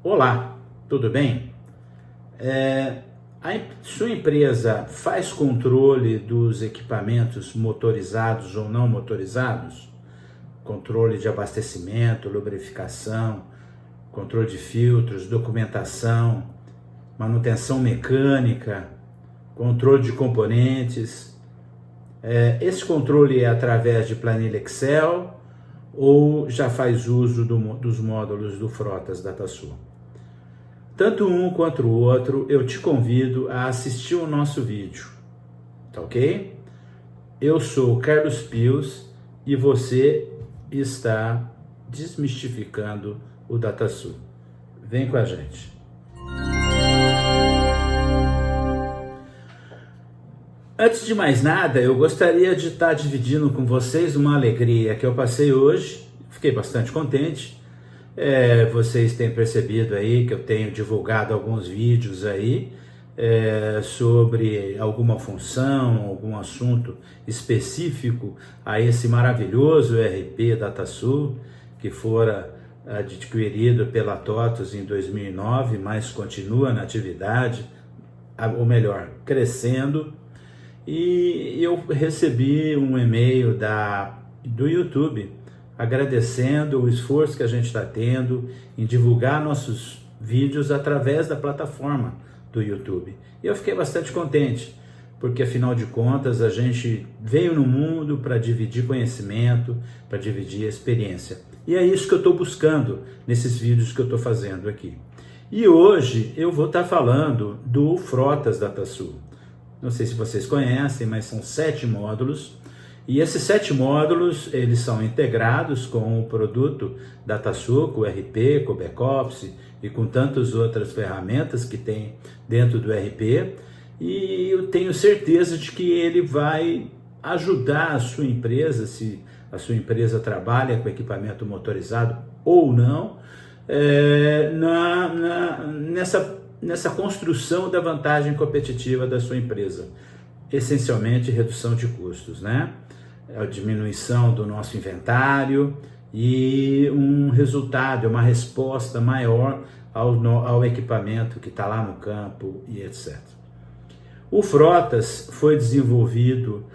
Olá, tudo bem? Sua empresa faz controle dos equipamentos motorizados ou não motorizados? Controle de abastecimento, lubrificação, controle de filtros, documentação, manutenção mecânica, controle de componentes. Esse controle é através de planilha Excel ou já faz uso dos módulos do Frotas DataSul? Tanto um quanto o outro, eu te convido a assistir o nosso vídeo, tá ok? Eu sou o Carlos Pius e você está desmistificando o DataSul. Vem com a gente. Antes de mais nada, eu gostaria de estar dividindo com vocês uma alegria que eu passei hoje. Fiquei bastante contente. Vocês têm percebido aí que eu tenho divulgado alguns vídeos aí sobre alguma função, algum assunto específico a esse maravilhoso ERP DataSul, que fora adquirido pela TOTVS em 2009, mas continua na atividade, ou melhor, crescendo. E eu recebi um e-mail do YouTube agradecendo o esforço que a gente está tendo em divulgar nossos vídeos através da plataforma do YouTube. E eu fiquei bastante contente, porque afinal de contas a gente veio no mundo para dividir conhecimento, para dividir experiência. E é isso que eu estou buscando nesses vídeos que eu estou fazendo aqui. E hoje eu vou estar falando do Frotas DataSul. Não sei se vocês conhecem, mas são 7 módulos. E esses 7 módulos, eles são integrados com o produto DataSul, com o RP, com o back-office e com tantas outras ferramentas que tem dentro do RP. E eu tenho certeza de que ele vai ajudar a sua empresa, se a sua empresa trabalha com equipamento motorizado ou não, nessa construção da vantagem competitiva da sua empresa. Essencialmente, redução de custos, né? A diminuição do nosso inventário e um resultado, uma resposta maior ao equipamento que está lá no campo e etc. O Frotas foi desenvolvido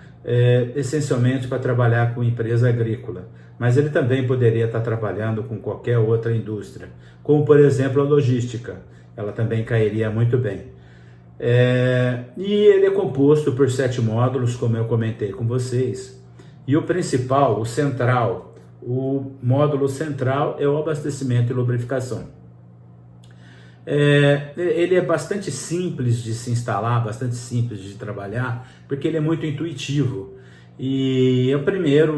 essencialmente para trabalhar com empresa agrícola, mas ele também poderia estar trabalhando com qualquer outra indústria, como por exemplo a logística, ela também cairia muito bem. E ele é composto por 7 módulos, como eu comentei com vocês. E o principal, o central, o módulo central é o abastecimento e lubrificação. Ele é bastante simples de se instalar, bastante simples de trabalhar, porque ele é muito intuitivo. E a primeira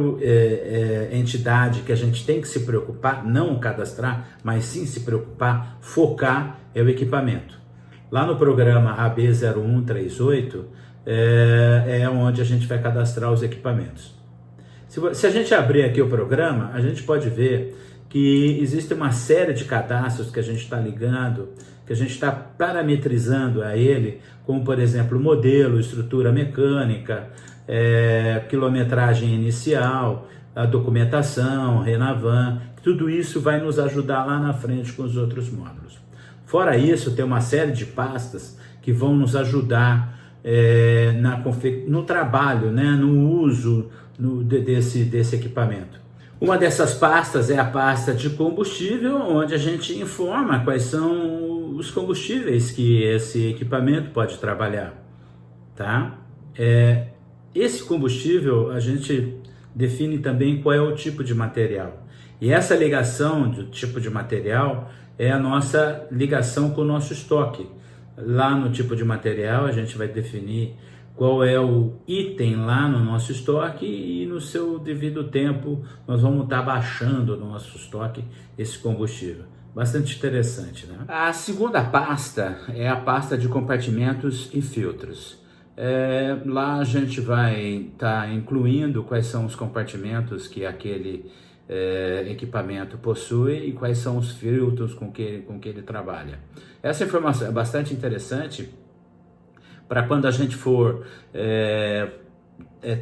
entidade que a gente tem que se preocupar, não cadastrar, mas sim se preocupar, focar, é o equipamento. Lá no programa AB0138 é onde a gente vai cadastrar os equipamentos. Se a gente abrir aqui o programa, a gente pode ver que existe uma série de cadastros que a gente está ligando, que a gente está parametrizando a ele, como por exemplo modelo, estrutura mecânica, quilometragem inicial, a documentação, Renavan, tudo isso vai nos ajudar lá na frente com os outros módulos. Fora isso, tem uma série de pastas que vão nos ajudar no trabalho, né, no uso desse equipamento. Uma dessas pastas é a pasta de combustível, onde a gente informa quais são os combustíveis que esse equipamento pode trabalhar, tá? Esse combustível a gente define também qual é o tipo de material. E essa ligação do tipo de material é a nossa ligação com o nosso estoque. Lá no tipo de material a gente vai definir qual é o item lá no nosso estoque e no seu devido tempo nós vamos estar baixando no nosso estoque esse combustível. Bastante interessante, né? A segunda pasta é a pasta de compartimentos e filtros. Lá a gente vai estar incluindo quais são os compartimentos que aquele equipamento possui e quais são os filtros com que ele trabalha. Essa informação é bastante interessante para quando a gente for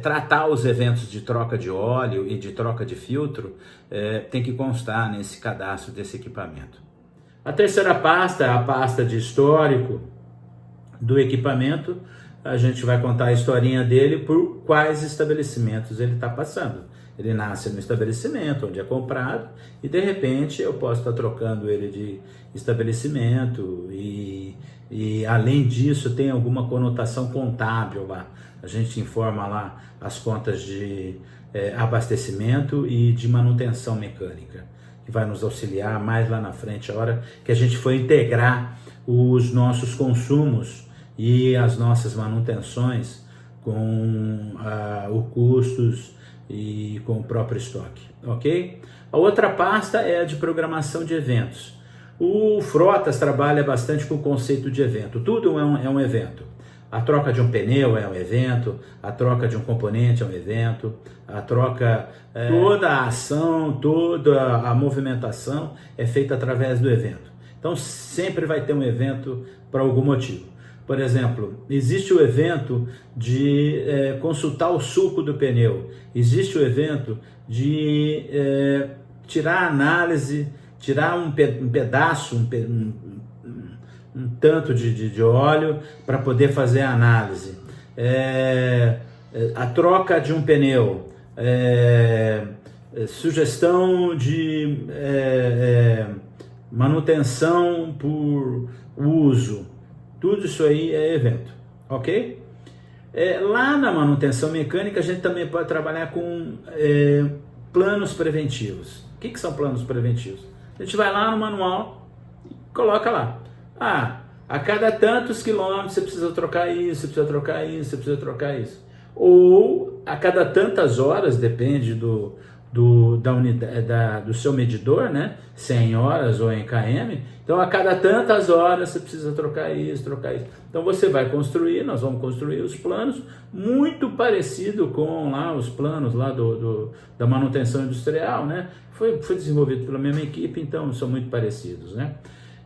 tratar os eventos de troca de óleo e de troca de filtro, tem que constar nesse cadastro desse equipamento. A terceira pasta é a pasta de histórico do equipamento. A gente vai contar a historinha dele por quais estabelecimentos ele está passando. Ele nasce no estabelecimento onde é comprado e de repente eu posso estar trocando ele de estabelecimento e além disso tem alguma conotação contábil lá. A gente informa lá as contas de abastecimento e de manutenção mecânica, que vai nos auxiliar mais lá na frente, a hora que a gente for integrar os nossos consumos e as nossas manutenções com os custos e com o próprio estoque, ok? A outra pasta é a de programação de eventos. O Frotas trabalha bastante com o conceito de evento. Tudo é um evento. A troca de um pneu é um evento, a troca de um componente é um evento, a troca, toda a ação, toda a movimentação é feita através do evento. Então sempre vai ter um evento para algum motivo. Por exemplo, existe o evento de consultar o sulco do pneu, existe o evento de tirar a análise, tirar um pedaço, um tanto de óleo para poder fazer a análise. A troca de um pneu, sugestão de manutenção por uso. Tudo isso aí é evento, ok? Lá na manutenção mecânica a gente também pode trabalhar com planos preventivos. O que são planos preventivos? A gente vai lá no manual e coloca lá. A cada tantos quilômetros você precisa trocar isso, você precisa trocar isso, você precisa trocar isso. Ou a cada tantas horas, depende do seu medidor, né? 100 horas ou em km. Então a cada tantas horas você precisa trocar isso, trocar isso. Então você vai construir, nós vamos construir os planos, muito parecido com lá os planos lá da manutenção industrial, né? Foi desenvolvido pela mesma equipe, então são muito parecidos, né?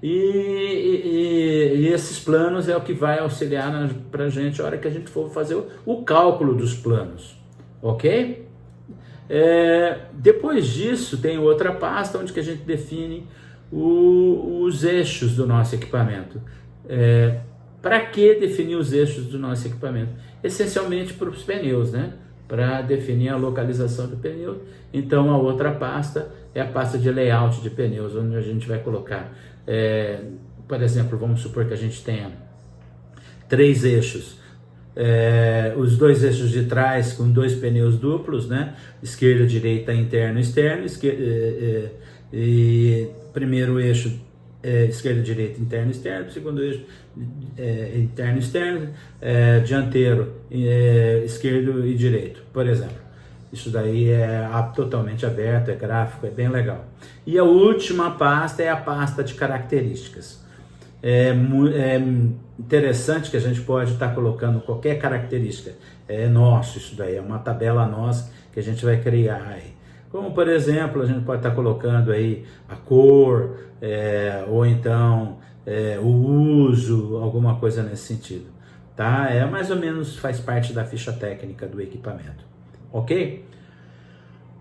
E esses planos é o que vai auxiliar para a gente a hora que a gente for fazer o cálculo dos planos, ok? Depois disso tem outra pasta onde que a gente define os eixos do nosso equipamento. Para que definir os eixos do nosso equipamento? Essencialmente para os pneus, né? Para definir a localização do pneu. Então a outra pasta é a pasta de layout de pneus, onde a gente vai colocar, por exemplo, vamos supor que a gente tenha 3 eixos. Os 2 eixos de trás com 2 pneus duplos, né? Esquerda, direita, interno, externo. E primeiro eixo esquerda, direita, interno, externo. Segundo eixo interno, externo. Dianteiro, esquerdo e direito, por exemplo. Isso daí é totalmente aberto, é gráfico, é bem legal. E a última pasta é a pasta de características. É interessante que a gente pode estar colocando qualquer característica. É nosso isso daí, é uma tabela nossa que a gente vai criar aí. Como, por exemplo, a gente pode estar colocando aí a cor, ou então o uso, alguma coisa nesse sentido. Tá? Mais ou menos faz parte da ficha técnica do equipamento. Ok?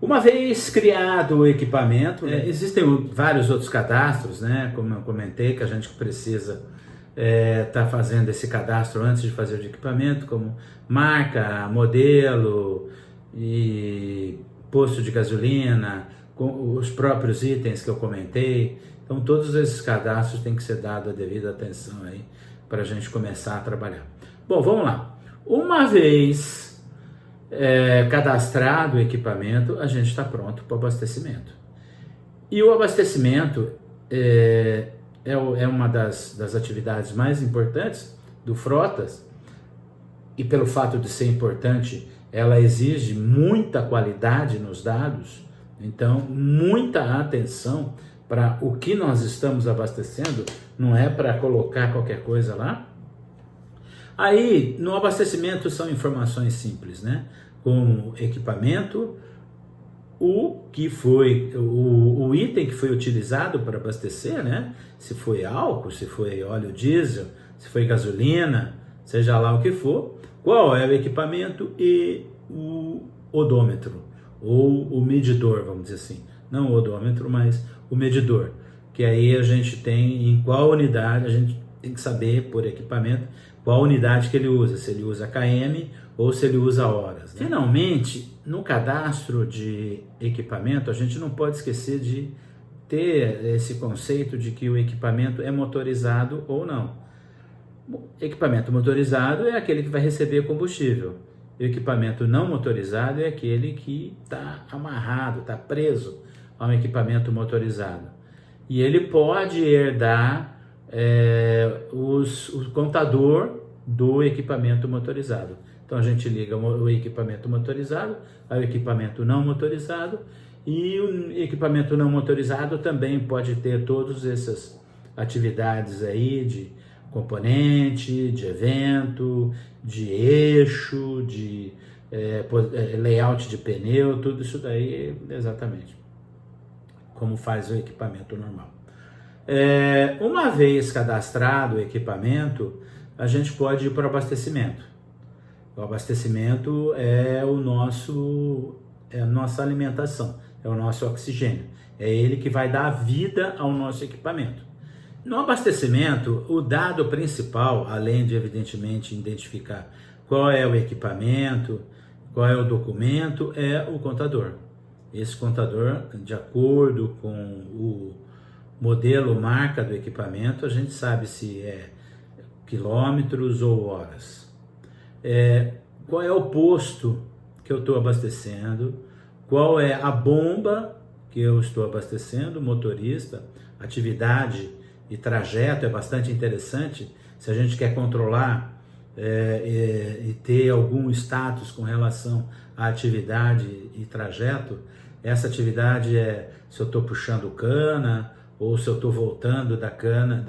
Uma vez criado o equipamento, existem vários outros cadastros, né? Como eu comentei, que a gente precisa estar fazendo esse cadastro antes de fazer o equipamento, como marca, modelo e posto de gasolina, com os próprios itens que eu comentei. Então todos esses cadastros têm que ser dado a devida atenção aí para a gente começar a trabalhar. Bom, vamos lá. Uma vez cadastrado o equipamento, a gente está pronto para o abastecimento. E o abastecimento é uma das atividades mais importantes do Frotas, e pelo fato de ser importante, ela exige muita qualidade nos dados, então muita atenção para o que nós estamos abastecendo, não é para colocar qualquer coisa lá. Aí, no abastecimento são informações simples, né? Como equipamento, o item que foi utilizado para abastecer, né? Se foi álcool, se foi óleo diesel, se foi gasolina, seja lá o que for, qual é o equipamento e o odômetro, ou o medidor, vamos dizer assim. Não o odômetro, mas o medidor. que aí a gente tem em qual unidade, a gente tem que saber por equipamento qual unidade que ele usa, se ele usa km ou se ele usa horas, né? Finalmente, no cadastro de equipamento, a gente não pode esquecer de ter esse conceito de que o equipamento é motorizado ou não. O equipamento motorizado é aquele que vai receber combustível. O equipamento não motorizado é aquele que está amarrado, está preso a um equipamento motorizado. E ele pode herdar o contador do equipamento motorizado. Então a gente liga o equipamento motorizado ao equipamento não motorizado, e o equipamento não motorizado também pode ter todas essas atividades aí de componente, de evento, de eixo, de layout de pneu, tudo isso daí exatamente como faz o equipamento normal. Uma vez cadastrado o equipamento, a gente pode ir para o abastecimento. O abastecimento é a nossa alimentação, é o nosso oxigênio. É ele que vai dar vida ao nosso equipamento. No abastecimento, o dado principal, além de evidentemente identificar qual é o equipamento, qual é o documento, é o contador. Esse contador, de acordo com o modelo, marca do equipamento, a gente sabe se é quilômetros ou horas. Qual é o posto que eu estou abastecendo, qual é a bomba que eu estou abastecendo, motorista, atividade e trajeto é bastante interessante. Se a gente quer controlar e ter algum status com relação à atividade e trajeto, essa atividade é se eu estou puxando cana ou se eu estou voltando da cana,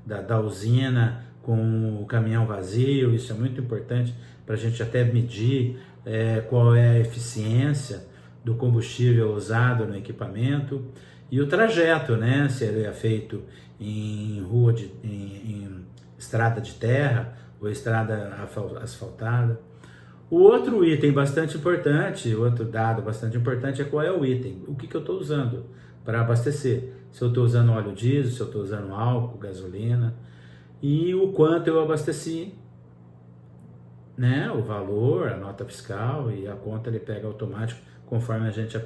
da usina com o caminhão vazio. Isso é muito importante para a gente até medir qual é a eficiência do combustível usado no equipamento. E o trajeto, né? Se ele é feito em em estrada de terra ou estrada asfaltada. O outro item bastante importante, outro dado bastante importante é qual é o item, o que eu estou usando para abastecer. Se eu estou usando óleo diesel, se eu estou usando álcool, gasolina, e o quanto eu abasteci, né? O valor, a nota fiscal e a conta ele pega automático conforme a gente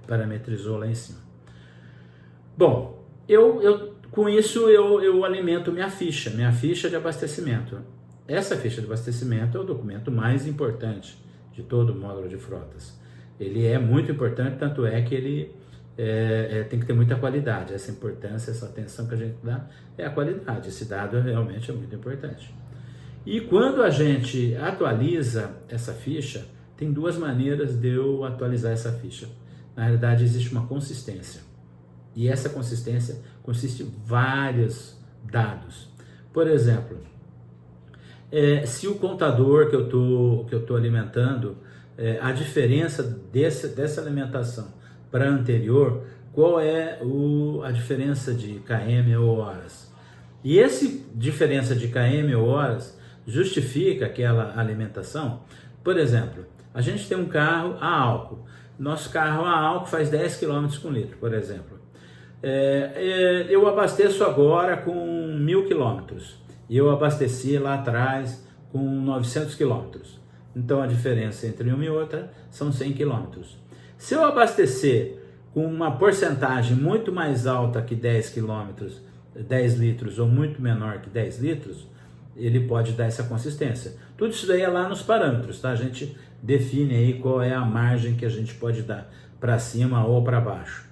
parametrizou lá em cima. Bom, com isso eu alimento minha ficha de abastecimento. Essa ficha de abastecimento é o documento mais importante de todo o módulo de frotas. Ele é muito importante, tanto é que ele tem que ter muita qualidade. Essa importância, essa atenção que a gente dá é a qualidade. Esse dado realmente é muito importante. E quando a gente atualiza essa ficha, tem duas maneiras de eu atualizar essa ficha. Na realidade, existe uma consistência. E essa consistência consiste em vários dados. Por exemplo, se o contador que eu tô alimentando, a diferença dessa alimentação para a anterior, qual é a diferença de km ou horas? E essa diferença de km ou horas justifica aquela alimentação. Por exemplo, a gente tem um carro a álcool. Nosso carro a álcool faz 10 km com litro, por exemplo. Eu abasteço agora com 1.000 km. E eu abasteci lá atrás com 900 km. Então a diferença entre uma e outra são 100 km. Se eu abastecer com uma porcentagem muito mais alta que 10 km, 10 litros ou muito menor que 10 litros, ele pode dar essa consistência. Tudo isso daí é lá nos parâmetros, tá? A gente define aí qual é a margem que a gente pode dar para cima ou para baixo.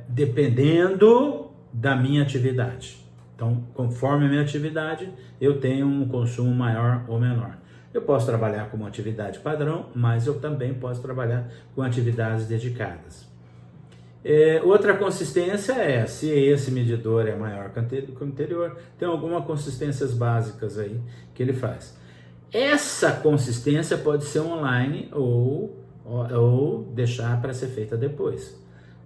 Dependendo da minha atividade. Então, conforme a minha atividade, eu tenho um consumo maior ou menor. Eu posso trabalhar com uma atividade padrão, mas eu também posso trabalhar com atividades dedicadas. Outra consistência se esse medidor é maior que o anterior, tem algumas consistências básicas aí que ele faz. Essa consistência pode ser online ou deixar para ser feita depois.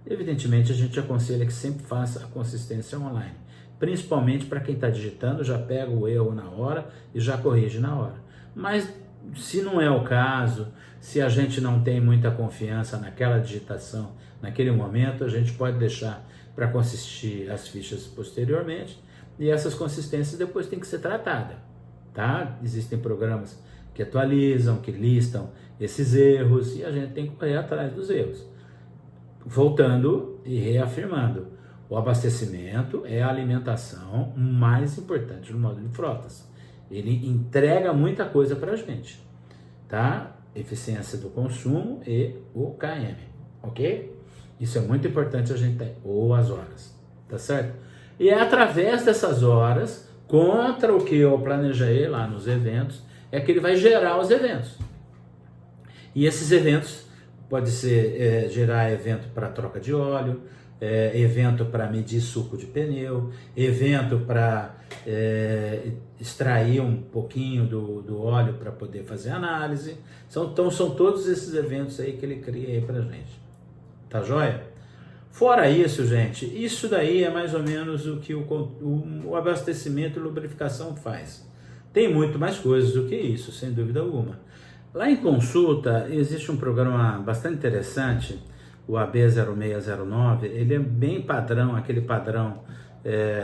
Evidentemente, a gente aconselha que sempre faça a consistência online, principalmente para quem está digitando, já pega o erro na hora e já corrige na hora. Mas se não é o caso, Se a gente não tem muita confiança naquela digitação, naquele momento, a gente pode deixar para consistir as fichas posteriormente, e essas consistências depois têm que ser tratadas, tá? Existem programas que atualizam, que listam esses erros, e a gente tem que correr atrás dos erros. Voltando e reafirmando, o abastecimento é a alimentação mais importante no módulo de frotas. Ele entrega muita coisa para a gente, tá? Eficiência do consumo e o KM, ok? Isso é muito importante a gente ter, ou as horas, tá certo? E é através dessas horas, contra o que eu planejei lá nos eventos, é que ele vai gerar os eventos. E esses eventos pode ser gerar evento para troca de óleo, evento para medir suco de pneu, evento para extrair um pouquinho do óleo para poder fazer análise. Então são todos esses eventos aí que ele cria aí para gente. Tá joia? Fora isso, gente, isso daí é mais ou menos o que o abastecimento e lubrificação faz. Tem muito mais coisas do que isso, sem dúvida alguma. Lá em consulta, existe um programa bastante interessante, o AB0609, ele é bem padrão, aquele padrão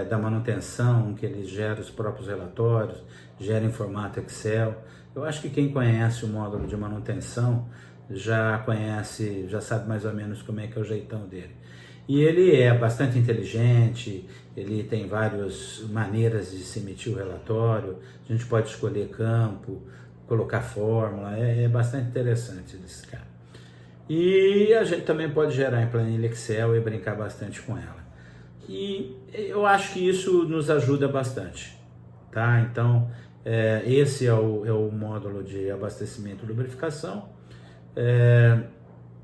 da manutenção, que ele gera os próprios relatórios, gera em formato Excel. Eu acho que quem conhece o módulo de manutenção já conhece, já sabe mais ou menos como é que é o jeitão dele. E ele é bastante inteligente, ele tem várias maneiras de se emitir o relatório, a gente pode escolher campo, colocar fórmula, é bastante interessante esse cara. E a gente também pode gerar em planilha Excel e brincar bastante com ela. E eu acho que isso nos ajuda bastante, tá? Então, esse é o módulo de abastecimento e lubrificação.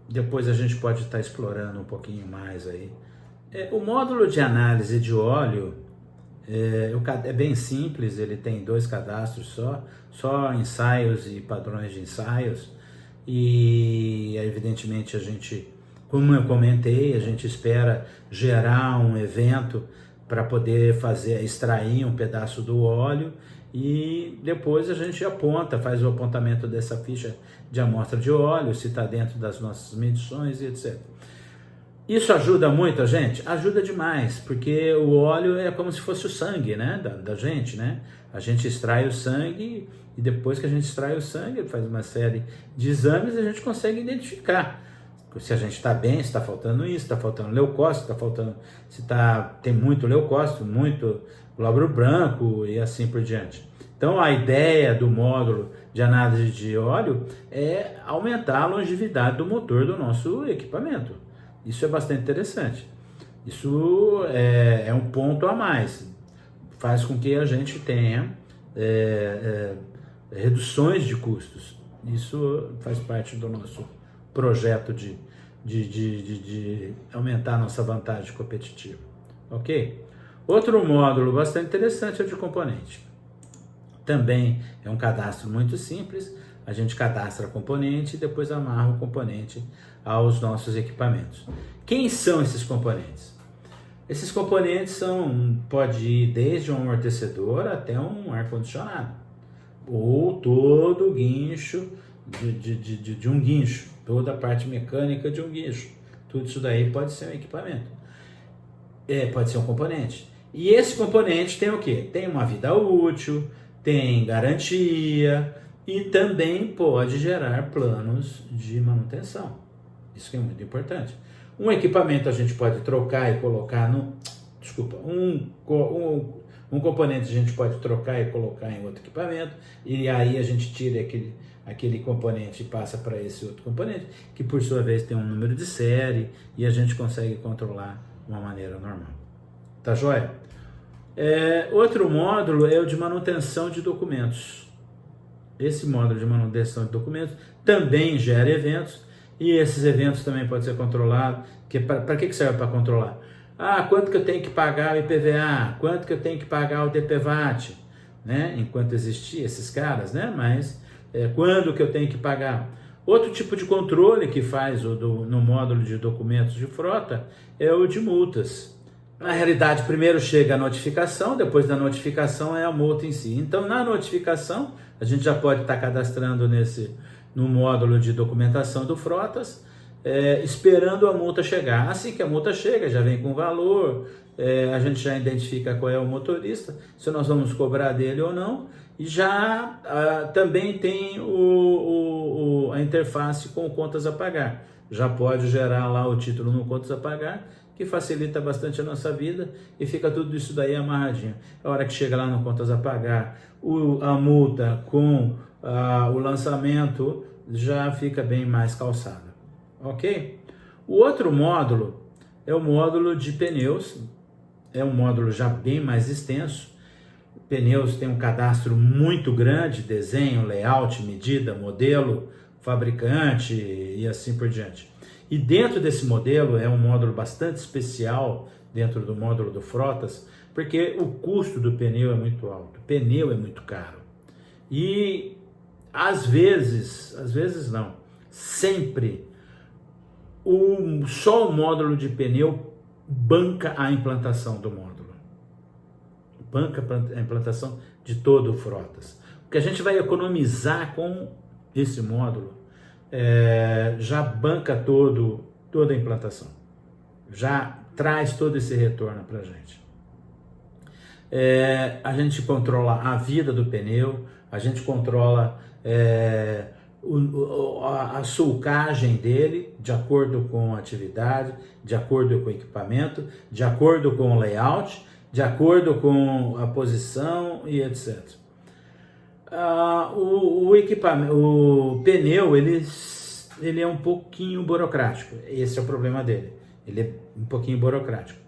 Depois a gente pode estar explorando um pouquinho mais aí. O módulo de análise de óleo é bem simples, ele tem 2 cadastros só ensaios e padrões de ensaios. E evidentemente a gente, como eu comentei, a gente espera gerar um evento para poder extrair um pedaço do óleo e depois a gente aponta, faz o apontamento dessa ficha de amostra de óleo, se está dentro das nossas medições e etc. Isso ajuda muito a gente? Ajuda demais, porque o óleo é como se fosse o sangue, né, da gente, né? A gente extrai o sangue e depois que a gente extrai o sangue, faz uma série de exames e a gente consegue identificar se a gente está bem, se está faltando isso, se está faltando leucócito, tem muito leucócito, muito glóbulo branco e assim por diante. Então a ideia do módulo de análise de óleo é aumentar a longevidade do motor do nosso equipamento. Isso é bastante interessante. Isso é um ponto a mais. Faz com que a gente tenha reduções de custos. Isso faz parte do nosso projeto de aumentar a nossa vantagem competitiva. Ok? Outro módulo bastante interessante é o de componente. Também é um cadastro muito simples. A gente cadastra componente e depois amarra o componente aos nossos equipamentos. Quem são esses componentes? Esses componentes pode ir desde um amortecedor até um ar-condicionado, ou todo o guincho de um guincho, toda a parte mecânica de um guincho. Tudo isso daí pode ser um equipamento, pode ser um componente. E esse componente tem o quê? Tem uma vida útil, tem garantia e também pode gerar planos de manutenção. Isso que é muito importante. Um equipamento a gente pode trocar e colocar um componente a gente pode trocar e colocar em outro equipamento, e aí a gente tira aquele componente e passa para esse outro componente, que por sua vez tem um número de série, e a gente consegue controlar de uma maneira normal. Tá joia? Outro módulo é o de manutenção de documentos. Esse módulo de manutenção de documentos também gera eventos, e esses eventos também podem ser controlados. Para que serve para controlar? Quanto que eu tenho que pagar o IPVA? Quanto que eu tenho que pagar o DPVAT? Né? Enquanto existir esses caras, né? Mas quando que eu tenho que pagar? Outro tipo de controle que faz no módulo de documentos de frota é o de multas. Na realidade, primeiro chega a notificação, depois da notificação é a multa em si. Então, na notificação, a gente já pode estar cadastrando no módulo de documentação do Frotas, esperando a multa chegar. Assim que a multa chega, já vem com o valor, a gente já identifica qual é o motorista, se nós vamos cobrar dele ou não, e já também tem a interface com contas a pagar. Já pode gerar lá o título no contas a pagar, que facilita bastante a nossa vida e fica tudo isso daí amarradinho. A hora que chega lá no contas a pagar, a multa com o lançamento já fica bem mais calçada, ok? O outro módulo é o módulo de pneus, é um módulo já bem mais extenso. Pneus tem um cadastro muito grande, desenho, layout, medida, modelo, fabricante e assim por diante. E dentro desse modelo, é um módulo bastante especial dentro do módulo do Frotas, porque o custo do pneu é muito alto, o pneu é muito caro. E às vezes não, sempre, só o módulo de pneu banca a implantação do módulo. Banca a implantação de todo o Frotas. O que a gente vai economizar com esse módulo já banca toda a implantação. Já traz todo esse retorno para a gente. A gente controla a vida do pneu, a gente controla a sulcagem dele de acordo com a atividade, de acordo com o equipamento, de acordo com o layout, de acordo com a posição e etc. O pneu, ele é um pouquinho burocrático. Esse é o problema dele. Ele é um pouquinho burocrático.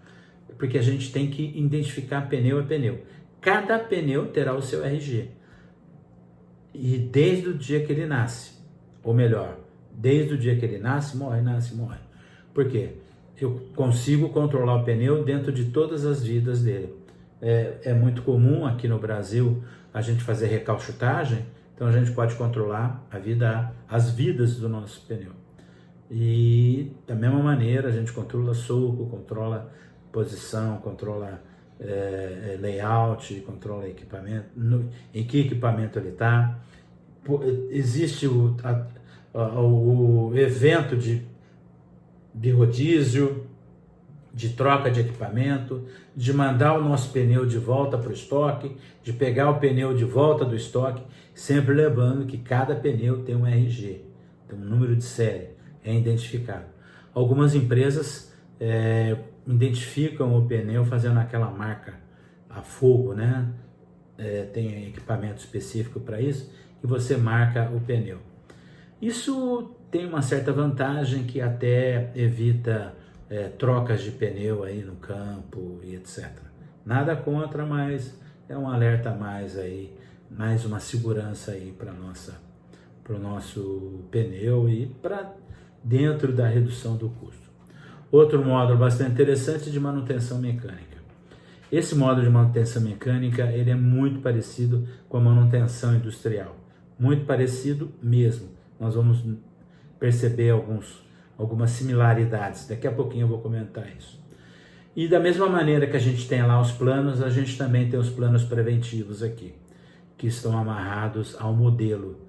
Porque a gente tem que identificar pneu a pneu. Cada pneu terá o seu RG. E desde o dia que ele nasce, ou melhor, desde o dia que ele nasce, morre. Por quê? Eu consigo controlar o pneu dentro de todas as vidas dele. É muito comum aqui no Brasil a gente fazer recalchutagem, então a gente pode controlar as vidas do nosso pneu. E da mesma maneira a gente controla sulco, controla posição, controla layout, controla equipamento, em que equipamento ele está. Existe o evento de rodízio, de troca de equipamento, de mandar o nosso pneu de volta para o estoque, de pegar o pneu de volta do estoque, sempre lembrando que cada pneu tem um RG, tem um número de série, é identificado. Algumas empresas identificam o pneu fazendo aquela marca a fogo, né? Tem equipamento específico para isso, que você marca o pneu. Isso tem uma certa vantagem que até evita trocas de pneu aí no campo e etc. Nada contra, mas é um alerta a mais aí, mais uma segurança aí para o nosso pneu e para dentro da redução do custo. Outro módulo bastante interessante de manutenção mecânica. Esse módulo de manutenção mecânica, ele é muito parecido com a manutenção industrial, muito parecido mesmo. Nós vamos perceber algumas similaridades, daqui a pouquinho eu vou comentar isso. E da mesma maneira que a gente tem lá os planos, a gente também tem os planos preventivos aqui, que estão amarrados ao modelo.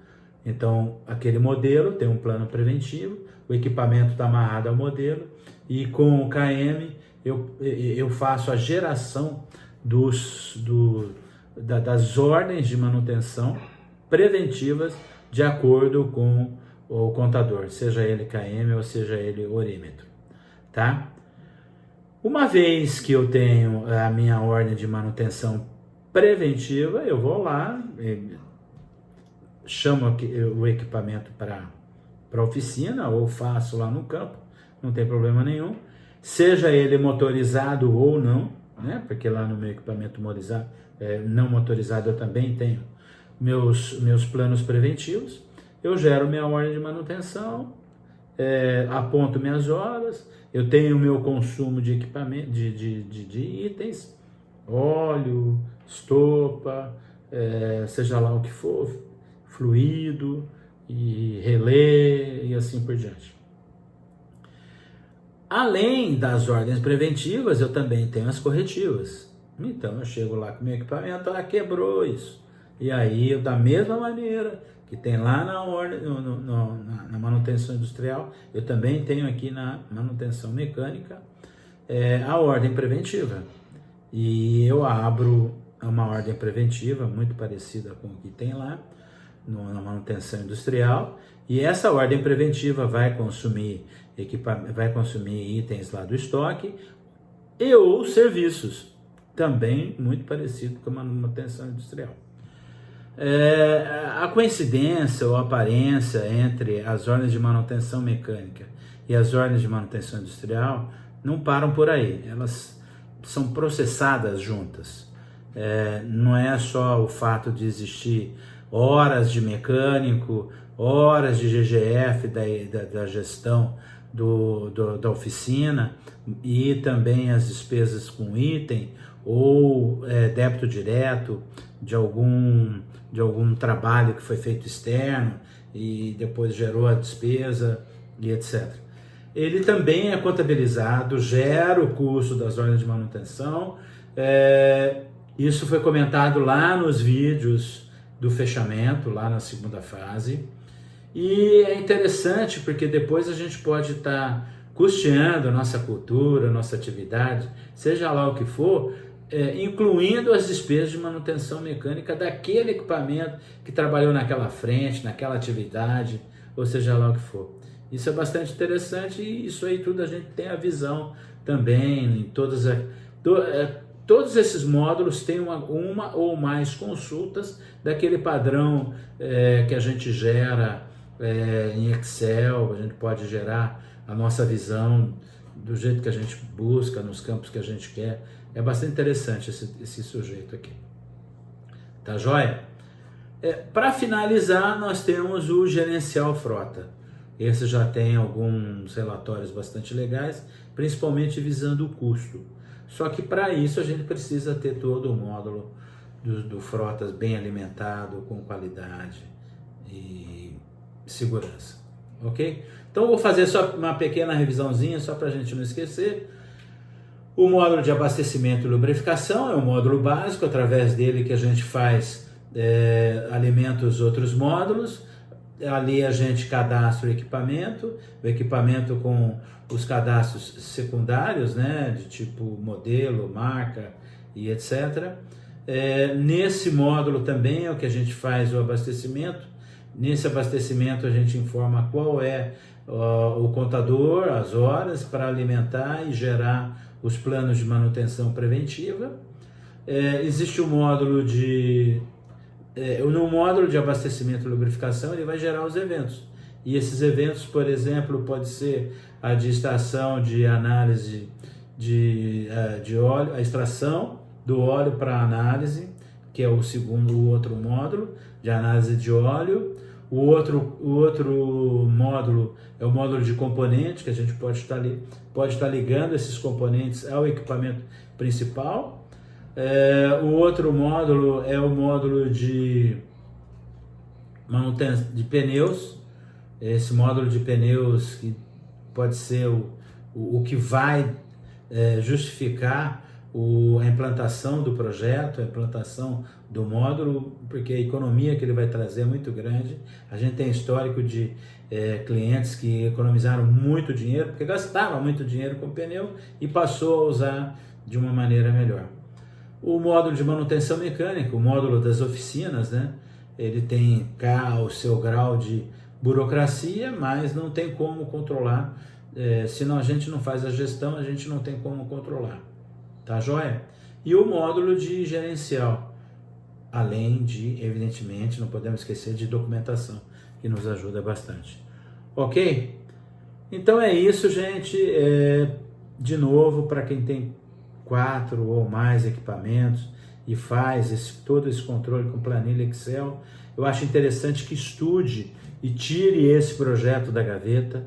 Então, aquele modelo tem um plano preventivo, o equipamento está amarrado ao modelo, e com o KM eu faço a geração das ordens de manutenção preventivas de acordo com o contador, seja ele KM ou seja ele orímetro, tá? Uma vez que eu tenho a minha ordem de manutenção preventiva, eu vou lá, chamo o equipamento para a oficina ou faço lá no campo, não tem problema nenhum, seja ele motorizado ou não, né? Porque lá no meu equipamento não motorizado eu também tenho meus planos preventivos. Eu gero minha ordem de manutenção, aponto minhas horas, eu tenho o meu consumo de equipamento, de itens, óleo, estopa, seja lá o que for, fluido, e relé e assim por diante. Além das ordens preventivas, eu também tenho as corretivas. Então eu chego lá com o meu equipamento, quebrou isso. E aí, da mesma maneira, que tem lá na, ordem, na manutenção industrial, eu também tenho aqui na manutenção mecânica, a ordem preventiva. E eu abro uma ordem preventiva muito parecida com o que tem lá na manutenção industrial, e essa ordem preventiva vai consumir itens lá do estoque e ou serviços, também muito parecido com a manutenção industrial. A coincidência ou aparência entre as ordens de manutenção mecânica e as ordens de manutenção industrial não param por aí, elas são processadas juntas. Não é só o fato de existir horas de mecânico, horas de GGF da gestão da oficina e também as despesas com item ou débito direto de algum trabalho que foi feito externo e depois gerou a despesa e etc. Ele também é contabilizado, gera o custo das ordens de manutenção. Isso foi comentado lá nos vídeos do fechamento, lá na segunda fase. E é interessante porque depois a gente pode estar custeando a nossa cultura, a nossa atividade, seja lá o que for, incluindo as despesas de manutenção mecânica daquele equipamento que trabalhou naquela frente, naquela atividade, ou seja lá o que for. Isso é bastante interessante e isso aí tudo a gente tem a visão também em todos esses módulos têm uma ou mais consultas daquele padrão que a gente gera em Excel. A gente pode gerar a nossa visão do jeito que a gente busca, nos campos que a gente quer. É bastante interessante esse sujeito aqui. Tá joia? Para finalizar, nós temos o gerencial frota. Esse já tem alguns relatórios bastante legais, principalmente visando o custo. Só que para isso a gente precisa ter todo o módulo do frotas bem alimentado, com qualidade e segurança. Ok? Então eu vou fazer só uma pequena revisãozinha, só para a gente não esquecer. O módulo de abastecimento e lubrificação é um módulo básico, através dele que a gente faz alimenta os outros módulos. Ali a gente cadastra o equipamento com os cadastros secundários, né, de tipo modelo, marca e etc. Nesse módulo também é o que a gente faz o abastecimento. Nesse abastecimento a gente informa qual é o contador, as horas para alimentar e gerar os planos de manutenção preventiva. Existe o módulo no módulo de abastecimento e lubrificação, ele vai gerar os eventos. E esses eventos, por exemplo, pode ser a de extração de análise de óleo, a extração do óleo para análise, que é o outro módulo de análise de óleo. O outro módulo é o módulo de componentes, que a gente pode estar ligando esses componentes ao equipamento principal. O outro módulo é o módulo de manutenção de pneus. Esse módulo de pneus que pode ser o que vai justificar a implantação do projeto, a implantação do módulo, porque a economia que ele vai trazer é muito grande. A gente tem histórico de clientes que economizaram muito dinheiro, porque gastavam muito dinheiro com pneu e passou a usar de uma maneira melhor. O módulo de manutenção mecânica, o módulo das oficinas, né? Ele tem o seu grau de burocracia, mas não tem como controlar. Senão a gente não faz a gestão, a gente não tem como controlar. Tá joia? E o módulo de gerencial, além de, evidentemente, não podemos esquecer de documentação, que nos ajuda bastante. Ok? Então é isso, gente. De novo, para quem tem 4 ou mais equipamentos e faz todo esse controle com planilha Excel, eu acho interessante que estude e tire esse projeto da gaveta.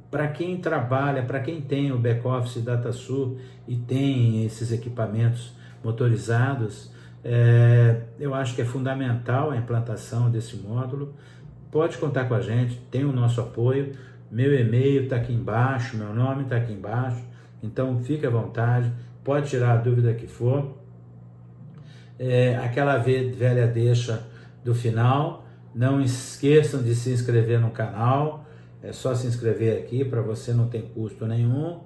Para quem trabalha, para quem tem o back-office DataSul e tem esses equipamentos motorizados, eu acho que é fundamental a implantação desse módulo. Pode contar com a gente, tem o nosso apoio. Meu e-mail está aqui embaixo, meu nome está aqui embaixo. Então fique à vontade, pode tirar a dúvida que for. Aquela velha deixa do final, Não esqueçam de se inscrever no canal, é só se inscrever aqui, para você não tem custo nenhum.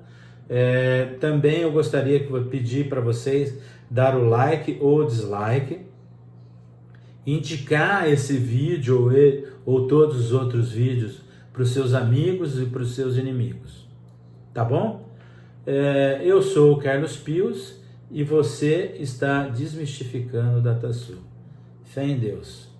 Também eu gostaria de pedir para vocês dar o like ou dislike, indicar esse vídeo ou todos os outros vídeos para os seus amigos e para os seus inimigos, tá bom? Eu sou o Carlos Pius e você está desmistificando o DataSul. Fé em Deus.